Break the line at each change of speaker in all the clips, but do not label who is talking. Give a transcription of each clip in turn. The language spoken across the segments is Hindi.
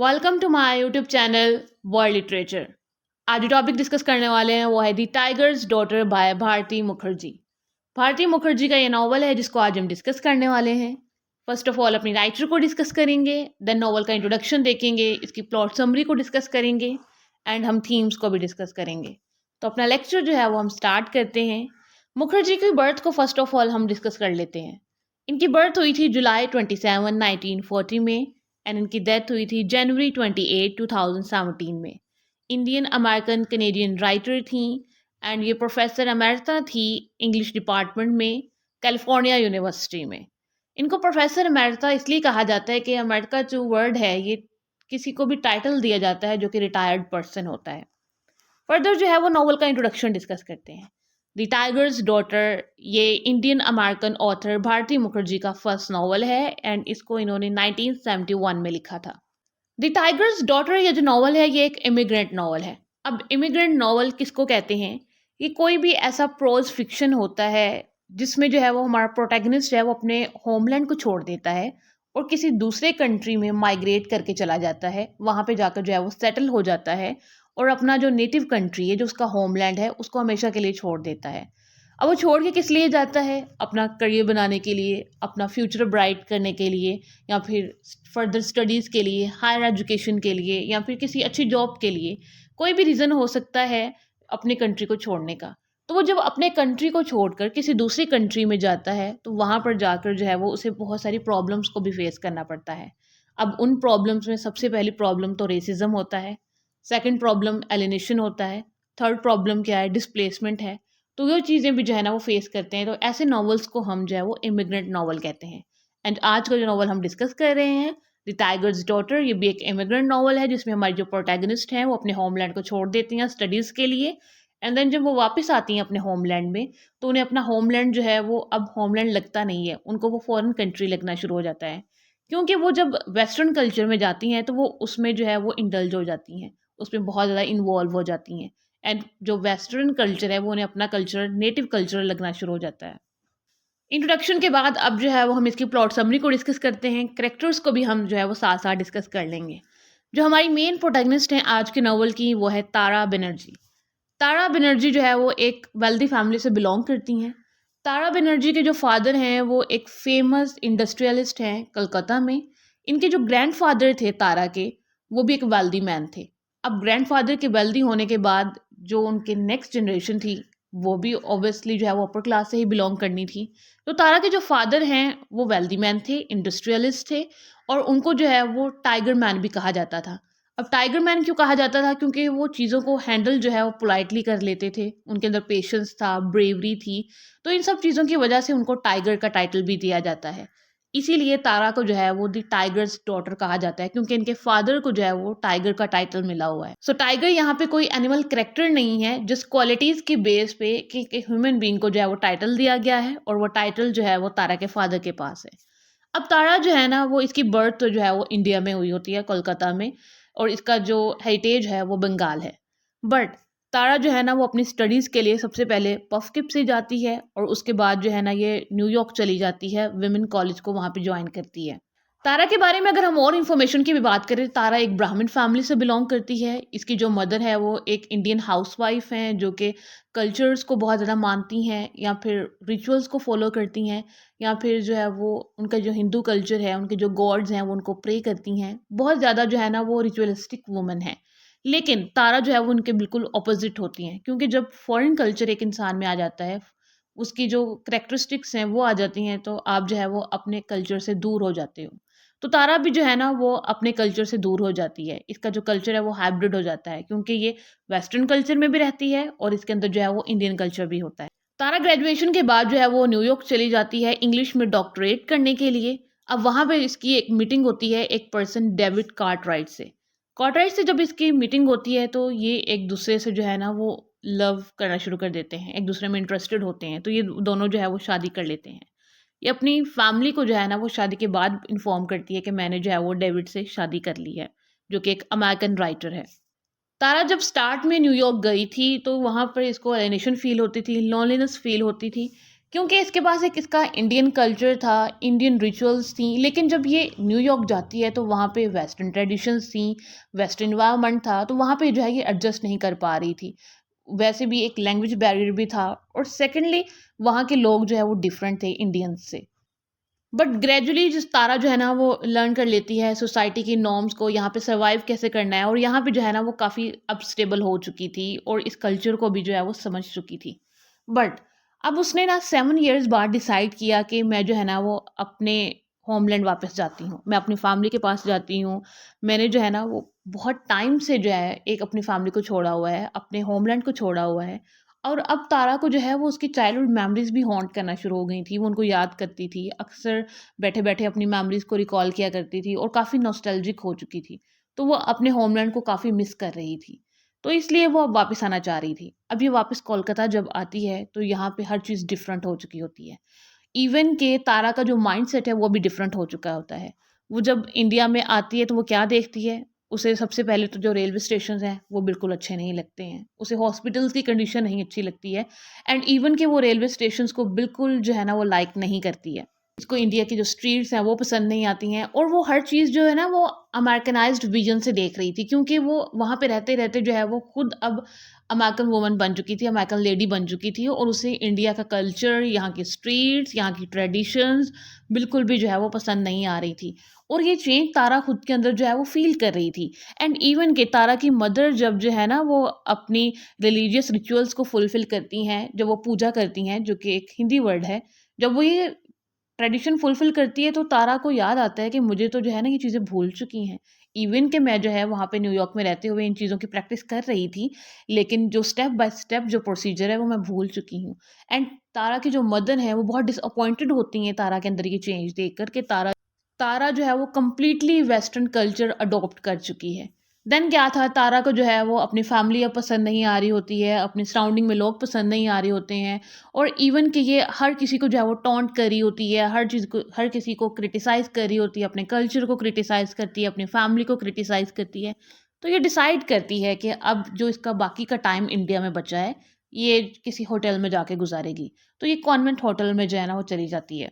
Welcome to my YouTube channel world literature. आज जो टॉपिक डिस्कस करने वाले हैं वो है the tiger's daughter by Bharati Mukherjee. Bharati Mukherjee का ये नावल है जिसको आज हम डिस्कस करने वाले हैं। फर्स्ट ऑफ ऑल अपनी राइटर को डिस्कस करेंगे, देन नावल का इंट्रोडक्शन देखेंगे, इसकी प्लॉट समरी को डिस्कस करेंगे एंड हम थीम्स को भी डिस्कस करेंगे। तो अपना लेक्चर जो है वो हम स्टार्ट करते हैं। मुखर्जी की बर्थ को फर्स्ट ऑफ ऑल हम डिस्कस कर लेते हैं। इनकी बर्थ हुई थी जुलाई 27, 1940 में एंड इनकी डेथ हुई थी जनवरी 28, 2017 में। इंडियन अमेरिकन कनेडियन राइटर थी एंड ये प्रोफेसर अमेरिटा थी इंग्लिश डिपार्टमेंट में कैलिफोर्निया यूनिवर्सिटी में। इनको प्रोफेसर अमेरिटा इसलिए कहा जाता है कि अमेरिका जो वर्ड है ये किसी को भी टाइटल दिया जाता है जो कि रिटायर्ड पर्सन होता है। फर्दर जो है वो नॉवल का इंट्रोडक्शन डिस्कस करते हैं। द टाइगर्स डॉटर ये Indian American author Bharati Mukherjee का फर्स्ट नॉवल है एंड इसको इन्होंने 1971 में लिखा था। द टाइगर्स डॉटर ये जो नॉवल है ये एक इमिग्रेंट नॉवल है। अब इमिग्रेंट नॉवल किसको कहते हैं? ये कोई भी ऐसा प्रोज फिक्शन होता है जिसमें जो है वो हमारा प्रोटैगनिस्ट है वो अपने होमलैंड को छोड़ देता है और किसी दूसरे कंट्री में माइग्रेट करके चला जाता है, वहाँ पे जाकर जो है वो सेटल हो जाता है और अपना जो नेटिव कंट्री है जो उसका होमलैंड है उसको हमेशा के लिए छोड़ देता है। अब वो छोड़ के किस लिए जाता है? अपना करियर बनाने के लिए, अपना फ्यूचर ब्राइट करने के लिए, या फिर फर्दर स्टडीज़ के लिए, हायर एजुकेशन के लिए, या फिर किसी अच्छी जॉब के लिए। कोई भी रीज़न हो सकता है अपने कंट्री को छोड़ने का। तो वो जब अपने कंट्री को छोड़कर किसी दूसरी कंट्री में जाता है तो वहाँ पर जाकर जो है वो उसे बहुत सारी प्रॉब्लम्स को भी फेस करना पड़ता है। अब उन प्रॉब्लम्स में सबसे पहली प्रॉब्लम तो रेसिज्म होता है, सेकंड प्रॉब्लम एलिनेशन होता है, थर्ड प्रॉब्लम क्या है? डिस्प्लेसमेंट है। तो वो चीज़ें भी जो है ना वो फेस करते हैं। तो ऐसे नॉवेल्स को हम जो है वो इमिग्रेंट नॉवल कहते हैं। एंड आज का जो नॉवल हम डिस्कस कर रहे हैं द टाइगर्स डॉटर, ये भी एक इमिग्रेंट नॉवल है जिसमें हमारी जो प्रोटैगनिस्ट हैं वो अपने होमलैंड को छोड़ देती हैं स्टडीज़ के लिए एंड देन जब वो वापस आती हैं अपने होमलैंड में तो उन्हें अपना होमलैंड जो है वो अब होमलैंड लगता नहीं है, उनको वो फॉरेन कंट्री लगना शुरू हो जाता है। क्योंकि वो जब वेस्टर्न कल्चर में जाती हैं तो वो उसमें जो है वो इंडल्ज हो जाती हैं, उसमें बहुत ज़्यादा इन्वॉल्व हो जाती हैं एंड जो वेस्टर्न कल्चर है वो उन्हें अपना कल्चर नेटिव कल्चर लगना शुरू हो जाता है। इंट्रोडक्शन के बाद अब जो है वो हम इसकी प्लॉट समरी को डिस्कस करते हैं। कैरेक्टर्स को भी हम जो है वो साथ साथ डिस्कस कर लेंगे। जो हमारी मेन प्रोटैगनिस्ट हैं आज के नॉवल की वो है तारा बनर्जी। तारा बनर्जी जो है वो एक वेल्दी फैमिली से बिलोंग करती हैं। तारा बनर्जी के जो फादर हैं वो एक फेमस इंडस्ट्रियलिस्ट हैं कलकत्ता में। इनके जो ग्रैंडफादर थे तारा के, वो भी एक वेल्दी मैन थे। अब ग्रैंडफादर के वेल्दी होने के बाद जो उनके नेक्स्ट जनरेशन थी वो भी ऑब्वियसली जो है वो अपर क्लास से ही बिलोंग करनी थी। तो तारा के जो फादर हैं वो वेल्दी मैन थे, इंडस्ट्रियलिस्ट थे और उनको जो है वो टाइगर मैन भी कहा जाता था। अब टाइगर मैन क्यों कहा जाता था? क्योंकि वो चीज़ों को हैंडल जो है वो पोलाइटली कर लेते थे, उनके अंदर पेशेंस था, ब्रेवरी थी। तो इन सब चीज़ों की वजह से उनको टाइगर का टाइटल भी दिया जाता है। इसीलिए तारा को जो है वो द टाइगर्स डॉटर कहा जाता है क्योंकि इनके फादर को जो है वो टाइगर का टाइटल मिला हुआ है। सो टाइगर यहाँ पे कोई एनिमल कैरेक्टर नहीं है, जिस क्वालिटीज़ की बेस पे कि ह्यूमन बीइंग को जो है वो टाइटल दिया गया है और वो टाइटल जो है वो तारा के फादर के पास है। अब तारा जो है ना वो इसकी बर्थ तो जो है वो इंडिया में हुई होती है, कोलकाता में, और इसका जो हेरिटेज है वो बंगाल है। बट तारा जो है ना वो अपनी स्टडीज़ के लिए सबसे पहले पफकिप से जाती है और उसके बाद जो है ना ये न्यूयॉर्क चली जाती है, विमेन कॉलेज को वहाँ पे ज्वाइन करती है। तारा के बारे में अगर हम और इन्फॉर्मेशन की भी बात करें, तारा एक ब्राह्मण फैमिली से बिलोंग करती है। इसकी जो मदर है वो एक इंडियन हाउसवाइफ हैं जो कि कल्चर्स को बहुत ज़्यादा मानती हैं या फिर रिचुअल्स को फॉलो करती हैं, या फिर जो है वो उनका जो हिंदू कल्चर है, उनके जो गॉड्स हैं वो उनको प्रे करती हैं। बहुत ज़्यादा जो है ना वो रिचुअलिस्टिक वुमन है। लेकिन तारा जो है वो उनके बिल्कुल ऑपोजिट होती हैं क्योंकि जब फॉरेन कल्चर एक इंसान में आ जाता है, उसकी जो करैक्टरिस्टिक्स हैं वो आ जाती हैं तो आप जो है वो अपने कल्चर से दूर हो जाते हो। तो तारा भी जो है ना वो अपने कल्चर से दूर हो जाती है। इसका जो कल्चर है वो हाइब्रिड हो जाता है क्योंकि ये वेस्टर्न कल्चर में भी रहती है और इसके अंदर जो है वो इंडियन कल्चर भी होता है। तारा ग्रेजुएशन के बाद जो है वो न्यूयॉर्क चली जाती है इंग्लिश में डॉक्टरेट करने के लिए। अब वहाँ पे इसकी एक मीटिंग होती है एक पर्सन डेविड कार्टराइट से। कार्टराइट से जब इसकी मीटिंग होती है तो ये एक दूसरे से जो है ना वो लव करना शुरू कर देते हैं, एक दूसरे में इंटरेस्टेड होते हैं। तो ये दोनों जो है वो शादी कर लेते हैं। ये अपनी फैमिली को जो है ना वो शादी के बाद इन्फॉर्म करती है कि मैंने जो है वो डेविड से शादी कर ली है, जो कि एक अमेरिकन राइटर है। तारा जब स्टार्ट में न्यूयॉर्क गई थी तो वहाँ पर इसको एलिनेशन फ़ील होती थी, लोनलीनेस फ़ील होती थी क्योंकि इसके पास एक इसका इंडियन कल्चर था, इंडियन रिचुअल्स थी, लेकिन जब ये न्यूयॉर्क जाती है तो वहाँ पे वेस्टर्न ट्रेडिशंस थी, वेस्टर्न इन्वायरमेंट था, तो वहाँ पे जो है ये एडजस्ट नहीं कर पा रही थी। वैसे भी एक लैंग्वेज बैरियर भी था, और सेकेंडली वहाँ के लोग जो है वो डिफरेंट थे इंडियंस से। बट ग्रेजुअली जिस तारा जो है ना वो लर्न कर लेती है सोसाइटी की नॉर्म्स को, यहाँ पे सर्वाइव कैसे करना है, और यहाँ पे जो है ना वो काफ़ी अब स्टेबल हो चुकी थी और इस कल्चर को भी जो है वो समझ चुकी थी। बट अब उसने ना 7 ईयर्स बाद डिसाइड किया कि मैं जो है ना वो अपने होमलैंड वापस जाती हूँ, मैं अपनी फैमिली के पास जाती हूँ। मैंने जो है ना वो बहुत टाइम से जो है एक अपनी फैमिली को छोड़ा हुआ है, अपने होमलैंड को छोड़ा हुआ है, और अब तारा को जो है वो उसकी चाइल्डहुड मेमोरीज़ भी हॉन्ट करना शुरू हो गई थी, वो उनको याद करती थी। अक्सर बैठे-बैठे अपनी मेमोरीज़ को रिकॉल किया करती थी और काफ़ी नॉस्टैल्जिक हो चुकी थी। तो वो अपने होमलैंड को काफ़ी मिस कर रही थी। तो इसलिए वो अब वापस आना चाह रही थी। अब ये वापस कोलकाता जब आती है तो यहाँ पे हर चीज़ डिफरेंट हो चुकी होती है। इवन के तारा का जो माइंडसेट है वो भी डिफरेंट हो चुका होता है। वो जब इंडिया में आती है तो वो क्या देखती है? उसे सबसे पहले तो जो रेलवे स्टेशंस हैं वो बिल्कुल अच्छे नहीं लगते हैं। उसे हॉस्पिटल्स की कंडीशन नहीं अच्छी लगती है, एंड इवन के वो रेलवे स्टेशंस को बिल्कुल जो है ना वो लाइक नहीं करती है। उसको इंडिया की जो स्ट्रीट्स हैं वो पसंद नहीं आती हैं, और वो हर चीज़ जो है ना वो अमेरिकनाइज्ड विजन से देख रही थी, क्योंकि वो वहाँ पे रहते-रहते जो है वो खुद अब अमेरिकन वुमन बन चुकी थी, अमेरिकन लेडी बन चुकी थी, और उसे इंडिया का कल्चर, यहाँ की स्ट्रीट्स, यहाँ की ट्रेडिशंस बिल्कुल भी जो है वो पसंद नहीं आ रही थी। और ये चेंज तारा खुद के अंदर जो है वो फ़ील कर रही थी। एंड इवन कि तारा की मदर जब जो है ना वो अपनी रिलीजियस रिचुअल्स को फुलफ़िल करती हैं, जब वो पूजा करती हैं, जो कि एक हिंदी वर्ड है, जब वो ये ट्रेडिशन फुलफ़िल करती है तो तारा को याद आता है कि मुझे तो जो है ना ये चीज़ें भूल चुकी हैं। इवन कि मैं जो है वहाँ पे न्यूयॉर्क में रहते हुए इन चीज़ों की प्रैक्टिस कर रही थी, लेकिन जो स्टेप बाय स्टेप जो प्रोसीजर है वो मैं भूल चुकी हूँ। एंड तारा की जो मदर है वो बहुत डिसअपॉइंटेड होती हैं तारा के अंदर ये चेंज देख कर के तारा तारा जो है वो कंप्लीटली वेस्टर्न कल्चर अडॉप्ट कर चुकी है। देन क्या था, तारा को जो है वो अपनी फैमिली अब पसंद नहीं आ रही होती है, अपनी सराउंडिंग में लोग पसंद नहीं आ रहे होते हैं, और इवन कि ये हर किसी को जो है वो टॉन्ट कर रही होती है, हर चीज़ को हर किसी को क्रिटिसाइज़ कर रही होती है, अपने कल्चर को क्रिटिसाइज़ करती है, अपनी फैमिली को क्रिटिसाइज़ करती है। तो ये डिसाइड करती है कि अब जो इसका बाकी का टाइम इंडिया में बचा है, ये किसी होटल में जाके गुज़ारेगी। तो ये कॉन्वेंट होटल में जो है ना वो चली जाती है।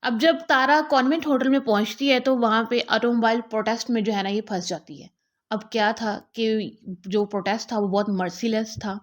अब जब तारा कॉन्वेंट होटल में पहुँचती है तो वहाँ पे ऑटोमोबाइल प्रोटेस्ट में जो है ना ये फँस जाती है। अब क्या था कि जो प्रोटेस्ट था वो बहुत मर्सीलेस था,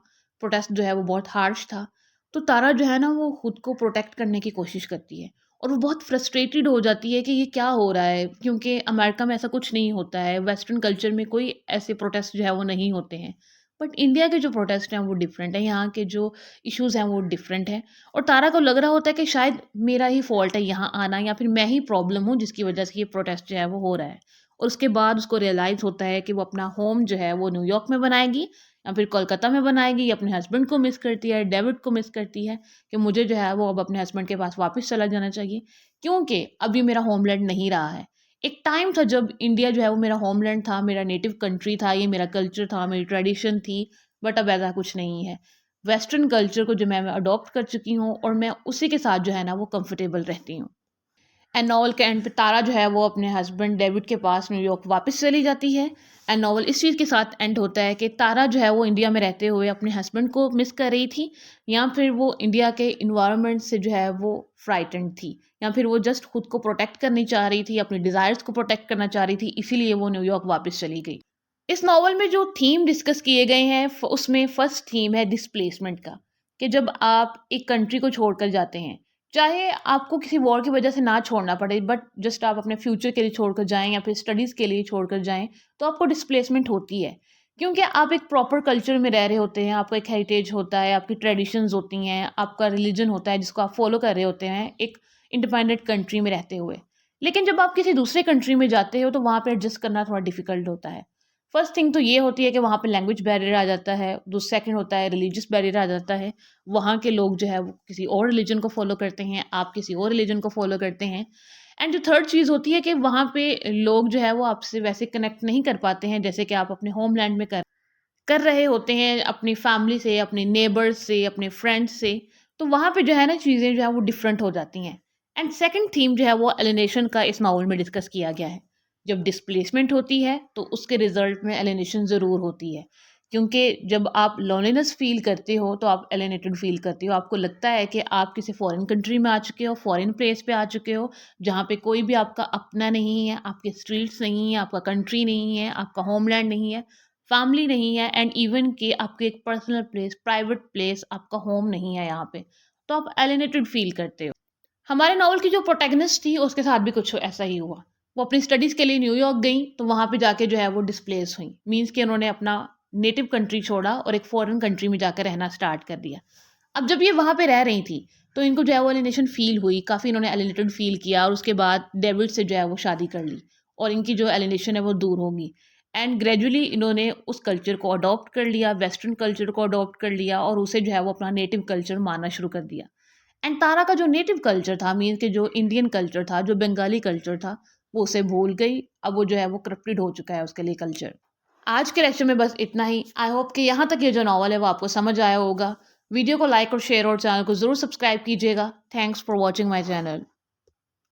प्रोटेस्ट जो है वो बहुत हार्श था। तो तारा जो है ना वो खुद को प्रोटेक्ट करने की कोशिश करती है, और वो बहुत फ्रस्ट्रेटेड हो जाती है कि ये क्या हो रहा है, क्योंकि अमेरिका में ऐसा कुछ नहीं होता है, वेस्टर्न कल्चर में कोई ऐसे प्रोटेस्ट जो है वो नहीं होते हैं। बट इंडिया के जो प्रोटेस्ट हैं वो डिफरेंट हैं, यहाँ के जो इश्यूज़ हैं वो डिफरेंट हैं। और तारा को लग रहा होता है कि शायद मेरा ही फ़ॉल्ट है यहाँ आना, या फिर मैं ही प्रॉब्लम हूँ जिसकी वजह से ये प्रोटेस्ट जो है वो हो रहा है। और उसके बाद उसको रियलाइज़ होता है कि वो अपना होम जो है वो न्यूयॉर्क में बनाएगी या फिर कोलकाता में बनाएगी। अपने हस्बैंड को मिस करती है, डेविड को मिस करती है, कि मुझे जो है वो अब अपने हस्बैंड के पास वापस चला जाना चाहिए, क्योंकि अब ये मेरा होमलैंड नहीं रहा है। एक टाइम था जब इंडिया जो है वो मेरा होमलैंड था, मेरा नेटिव कंट्री था, ये मेरा कल्चर था, मेरी ट्रेडिशन थी, बट अब ऐसा कुछ नहीं है। वेस्टर्न कल्चर को जो मैं अडॉप्ट कर चुकी हूँ, और मैं उसी के साथ जो है ना वो कंफर्टेबल रहती हूँ। एंड नॉवल के एंड पे तारा जो है वो अपने हस्बैंड डेविड के पास न्यूयॉर्क वापस चली जाती है। एंड नॉवल इस चीज़ के साथ एंड होता है कि तारा जो है वो इंडिया में रहते हुए अपने हस्बैंड को मिस कर रही थी, या फिर वो इंडिया के इन्वायरमेंट से जो है वो फ्राइटेंड थी, या फिर वो जस्ट खुद को प्रोटेक्ट करनी चाह रही थी, अपने डिज़ायर्स को प्रोटेक्ट करना चाह रही थी, इसीलिए वो न्यूयॉर्क वापस चली गई। इस नॉवल में जो थीम डिस्कस किए गए हैं उसमें फर्स्ट थीम है डिस्प्लेसमेंट का, कि जब आप एक कंट्री को छोड़कर जाते हैं, चाहे आपको किसी वॉर की वजह से ना छोड़ना पड़े, बट जस्ट आप अपने फ्यूचर के लिए छोड़कर जाएं या फिर स्टडीज़ के लिए छोड़कर जाएं, तो आपको डिस्प्लेसमेंट होती है, क्योंकि आप एक प्रॉपर कल्चर में रह रहे होते हैं, आपका एक हेरिटेज होता है, आपकी ट्रेडिशंस होती हैं, आपका रिलीजन होता है जिसको आप फॉलो कर रहे होते हैं एक इंडिपेंडेंट कंट्री में रहते हुए। लेकिन जब आप किसी दूसरे कंट्री में जाते हो तो वहाँ पे एडजस्ट करना थोड़ा डिफिकल्ट होता है। फर्स्ट थिंग तो ये होती है कि वहाँ पे लैंग्वेज बैरियर आ जाता है, सेकंड होता है रिलीजियस बैरियर आ जाता है। वहाँ के लोग जो है वो किसी और रिलीजन को फॉलो करते हैं, आप किसी और रिलीजन को फॉलो करते हैं। एंड जो थर्ड चीज़ होती है कि वहाँ पे लोग जो है वो आपसे वैसे कनेक्ट नहीं कर पाते हैं जैसे कि आप अपने होमलैंड में कर रहे होते हैं, अपनी फैमिली से, अपने नेबर्स से, अपने फ्रेंड्स से। तो वहाँ पे जो है ना चीज़ें जो है वो डिफरेंट हो जाती हैं। एंड सेकंड थीम जो है वो एलिनेशन का इस नॉवल में डिस्कस किया गया है। जब डिस्प्लेसमेंट होती है तो उसके रिजल्ट में एलिनेशन ज़रूर होती है, क्योंकि जब आप लोनलीनेस फ़ील करते हो तो आप एलिनेटेड फ़ील करते हो। आपको लगता है कि आप किसी फ़ॉरेन कंट्री में आ चुके हो, फ़ॉरेन प्लेस पे आ चुके हो, जहाँ पे कोई भी आपका अपना नहीं है, आपके स्ट्रीट्स नहीं है, आपका कंट्री नहीं है, आपका होमलैंड नहीं है, फैमिली नहीं है एंड इवन कि आपके एक पर्सनल प्लेस, प्राइवेट प्लेस, आपका होम नहीं है यहाँ पे। तो आप एलिनेटेड फ़ील करते हो। हमारे नॉवल की जो प्रोटैगनिस्ट थी उसके साथ भी कुछ ऐसा ही हुआ। वो अपनी स्टडीज़ के लिए न्यूयॉर्क गईं, तो वहाँ पे जाके जो है वो डिस्प्लेस हुईं। मीन्स कि उन्होंने अपना नेटिव कंट्री छोड़ा और एक फ़ॉरेन कंट्री में जाकर रहना स्टार्ट कर दिया। अब जब ये वहाँ पे रह रही थी, तो इनको जो है वो एलिनेशन फ़ील हुई, काफ़ी इन्होंने एलिनेटेड फ़ील किया और उसके बाद डेविड से जो है वो शादी कर ली और इनकी जो एलिनेशन है वो दूर होगी। एंड ग्रेजुअली इन्होंने उस कल्चर को अडॉप्ट कर लिया, वेस्टर्न कल्चर को अडॉप्ट कर लिया और उसे जो है वो अपना नेटिव कल्चर मानना शुरू कर दिया। एंड तारा का जो नेटिव कल्चर था मीन्स कि जो इंडियन कल्चर था, जो बंगाली कल्चर था, वो उसे भूल गई। अब वो जो है वो करप्टेड हो चुका है उसके लिए कल्चर। आज के लेक्चर में बस इतना ही। आई होप कि यहाँ तक ये जो नॉवल है वो आपको समझ आया होगा। वीडियो को लाइक और शेयर और चैनल को ज़रूर सब्सक्राइब कीजिएगा। Thanks for watching my channel.